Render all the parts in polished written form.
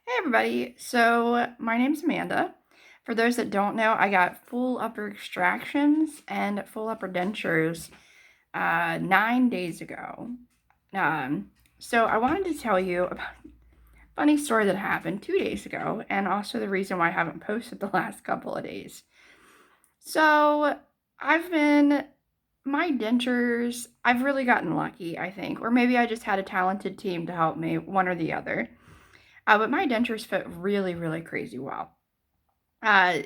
Hey everybody, so my name's Amanda. For those that don't know, I got full upper extractions and full upper dentures 9 days ago. So I wanted to tell you about a funny story that happened 2 days ago, and also the reason why I haven't posted the last couple of days. So I've been, my dentures, I've really gotten lucky, I think, or maybe I just had a talented team to help me, one or the other. But my dentures fit really, really crazy well. Uh,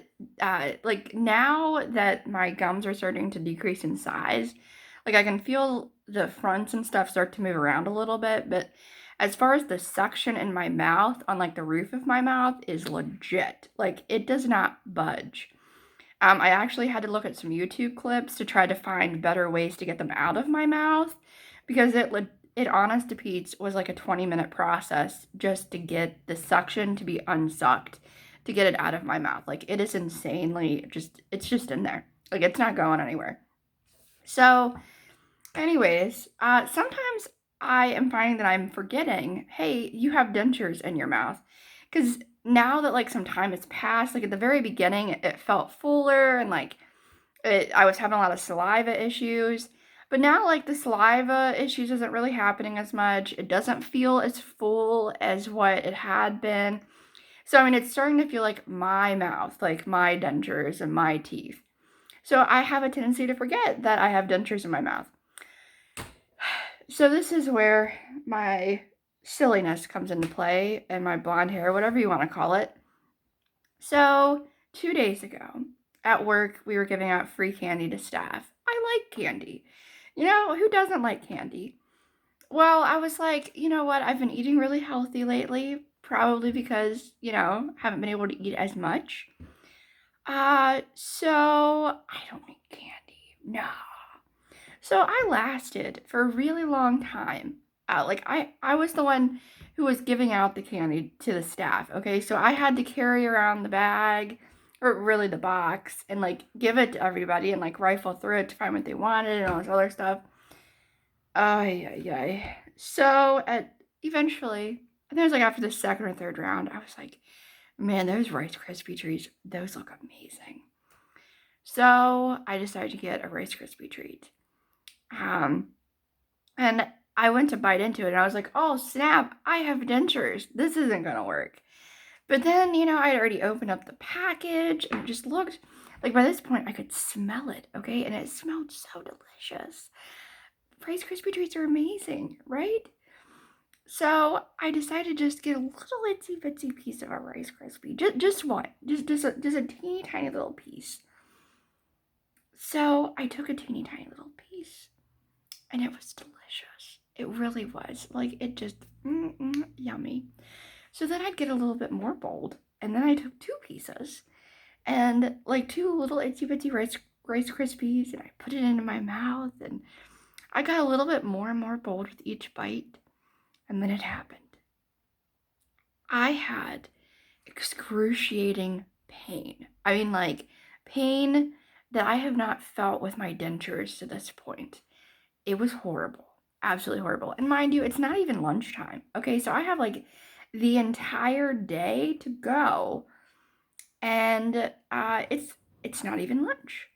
like now that my gums are starting to decrease in size, like I can feel the fronts and stuff start to move around a little bit, but as far as the suction in my mouth on like the roof of my mouth is legit. Like it does not budge. I actually had to look at some YouTube clips to try to find better ways to get them out of my mouth because it honest to Pete's was like a 20-minute process just to get the suction to be unsucked to get it out of my mouth. Like it is insanely it's just in there. Like it's not going anywhere. So, anyways, sometimes I am finding that I'm forgetting, hey, you have dentures in your mouth. Because now that like some time has passed, like at the very beginning, it felt fuller and like I was having a lot of saliva issues. But now, like, the saliva issues isn't really happening as much. It doesn't feel as full as what it had been. So, I mean, it's starting to feel like my mouth, like my dentures and my teeth. So, I have a tendency to forget that I have dentures in my mouth. So, this is where my silliness comes into play and my blonde hair, whatever you want to call it. So, 2 days ago at work, we were giving out free candy to staff. I like candy. You know, who doesn't like candy? Well, I was like, you know what? I've been eating really healthy lately, probably because, haven't been able to eat as much. So I don't need candy. No. So I lasted for a really long time. I was the one who was giving out the candy to the staff. Okay, so I had to carry around the bag, or really the box, and like give it to everybody and like rifle through it to find what they wanted and all this other stuff. Ay, ay, ay. So eventually, I think it was like after the second or third round, I was like, man, those Rice Krispie treats, those look amazing. So I decided to get a Rice Krispie treat. Um, and I went to bite into it and I was like, oh snap, I have dentures. This isn't gonna work. But then, I'd already opened up the package and it just looked like by this point I could smell it, okay? And it smelled so delicious. Rice Krispie treats are amazing, right? So I decided to just get a little itsy bitsy piece of a Rice Krispie. Just one. Just a teeny tiny little piece. So I took a teeny tiny little piece and it was delicious. It really was. Like it just yummy. So then I'd get a little bit more bold, and then I took two pieces and like two little itsy bitsy Rice Krispies, and I put it into my mouth, and I got a little bit more and more bold with each bite, and then it happened. I had excruciating pain. I mean, like pain that I have not felt with my dentures to this point. It was horrible. Absolutely horrible. And mind you, it's not even lunchtime. Okay, so I have like the entire day to go, and it's not even lunch.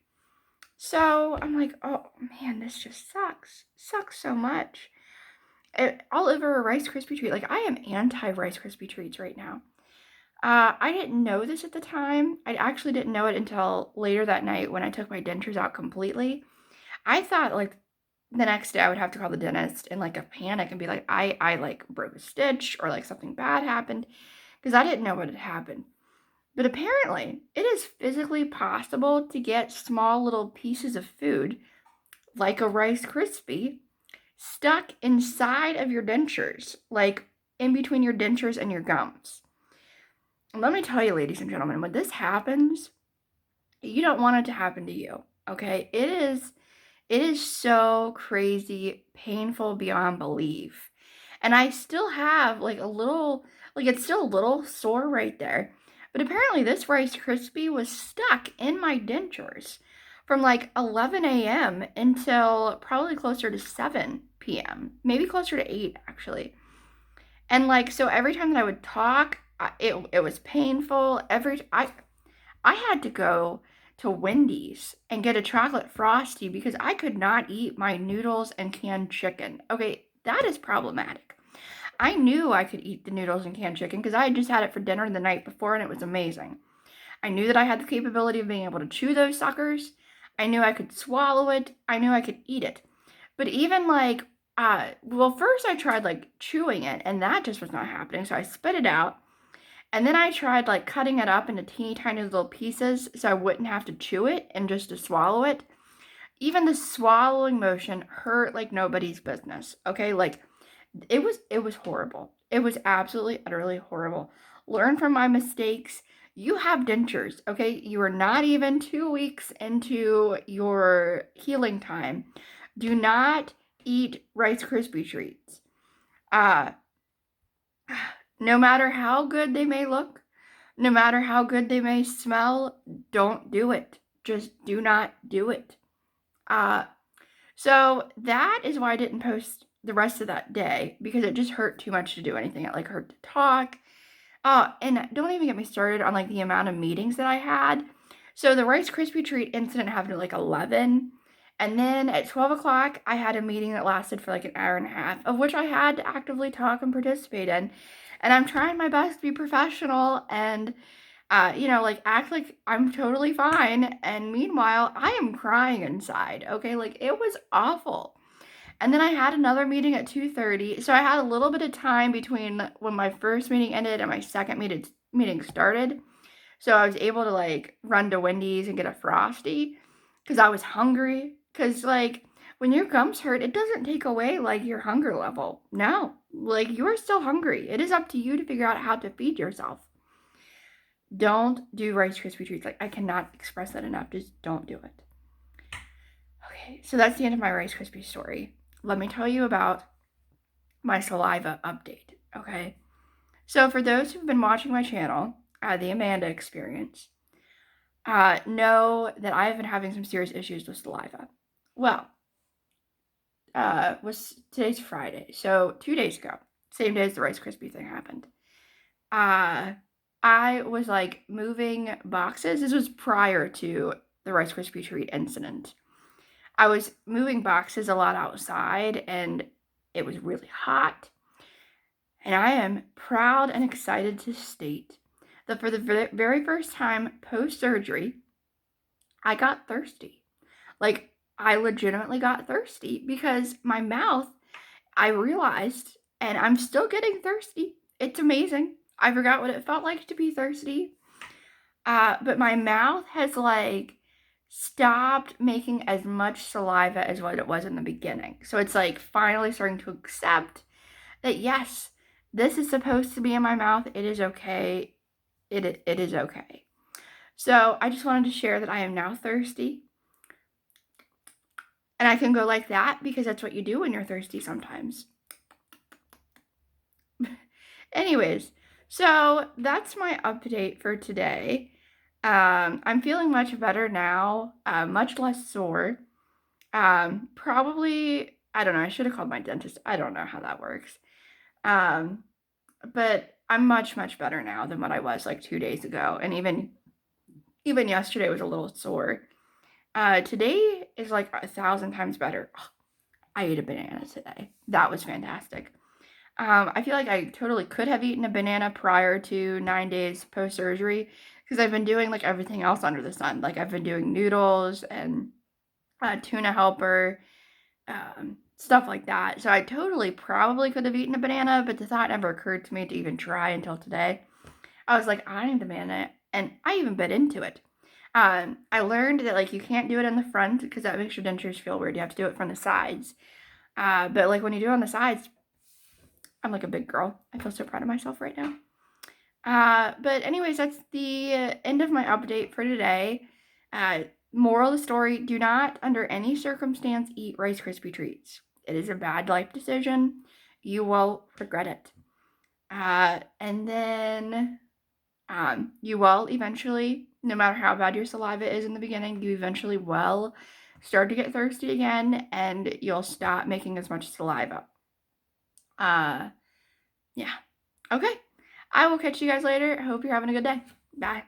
So I'm like, oh man, this just sucks so much. All over a Rice Krispie treat. Like I am anti Rice Krispie treats right now. I didn't know this at the time. I actually didn't know it until later that night when I took my dentures out completely. I thought like the next day I would have to call the dentist in like a panic and be like, I like broke a stitch or like something bad happened because I didn't know what had happened. But apparently, it is physically possible to get small little pieces of food, like a Rice Krispie, stuck inside of your dentures, like in between your dentures and your gums. And let me tell you, ladies and gentlemen, when this happens, you don't want it to happen to you. Okay? It is so crazy, painful beyond belief. And I still have like a little, like it's still a little sore right there. But apparently this Rice Krispie was stuck in my dentures from like 11 a.m. until probably closer to 7 p.m., maybe closer to 8 actually. And like, so every time that I would talk, It was painful. I had to go to Wendy's and get a chocolate frosty because I could not eat my noodles and canned chicken. Okay, that is problematic. I knew I could eat the noodles and canned chicken because I had just had it for dinner the night before and it was amazing. I knew that I had the capability of being able to chew those suckers. I knew I could swallow it. I knew I could eat it. But even like, well, first I tried like chewing it and that just was not happening. So I spit it out. And then I tried like cutting it up into teeny tiny little pieces so I wouldn't have to chew it and just to swallow it. Even the swallowing motion hurt like nobody's business. Okay, like it was horrible. It was absolutely utterly horrible. Learn from my mistakes. You have dentures, okay? You are not even 2 weeks into your healing time. Do not eat Rice Krispie treats. Uh no matter how good they may look, no matter how good they may smell, don't do it. Just do not do it. Uh, so that is why I didn't post the rest of that day because it just hurt too much to do anything. It like hurt to talk. And don't even get me started on like the amount of meetings that I had. So the Rice Krispie treat incident happened at like 11. And then at 12 o'clock, I had a meeting that lasted for like an hour and a half, of which I had to actively talk and participate in. And I'm trying my best to be professional and like act like I'm totally fine. And meanwhile, I am crying inside. Okay, like it was awful. And then I had another meeting at 2:30. So I had a little bit of time between when my first meeting ended and my second meeting started. So I was able to like run to Wendy's and get a frosty because I was hungry. Because like when your gums hurt, it doesn't take away like your hunger level. No, like you are still hungry. It is up to you to figure out how to feed yourself. Don't do Rice Krispie treats. Like I cannot express that enough. Just don't do it. Okay, so that's the end of my Rice Krispie story. Let me tell you about my saliva update. Okay, so for those who've been watching my channel, the Amanda Experience, know that I've been having some serious issues with saliva. Well, today's Friday, so 2 days ago, same day as the Rice Krispie thing happened. I was like moving boxes. This was prior to the Rice Krispie treat incident. I was moving boxes a lot outside and it was really hot. And I am proud and excited to state that for the very first time post-surgery, I got thirsty. Like, I legitimately got thirsty because my mouth, I realized, and I'm still getting thirsty. It's amazing. I forgot what it felt like to be thirsty. But my mouth has like stopped making as much saliva as what it was in the beginning. So it's like finally starting to accept that yes, this is supposed to be in my mouth. It is okay. It is okay. So I just wanted to share that I am now thirsty. And I can go like that because that's what you do when you're thirsty sometimes. Anyways, so that's my update for today. I'm feeling much better now, much less sore. Probably, I don't know, I should have called my dentist. I don't know how that works. But I'm much, much better now than what I was like 2 days ago. And even yesterday was a little sore. Today is like 1,000 times better. Oh, I ate a banana today. That was fantastic. I feel like I totally could have eaten a banana prior to 9 days post-surgery because I've been doing like everything else under the sun. Like I've been doing noodles and tuna helper, stuff like that. So I totally probably could have eaten a banana, but the thought never occurred to me to even try until today. I was like, I need a banana, and I even bit into it. I learned that like you can't do it in the front because that makes your dentures feel weird. You have to do it from the sides. But like when you do it on the sides, I'm like a big girl. I feel so proud of myself right now. But anyways, that's the end of my update for today. Moral of the story, do not under any circumstance eat Rice Krispie treats. It is a bad life decision. You will regret it. And then you will eventually, no matter how bad your saliva is in the beginning, you eventually will start to get thirsty again and you'll stop making as much saliva. Yeah. Okay. I will catch you guys later. Hope you're having a good day. Bye.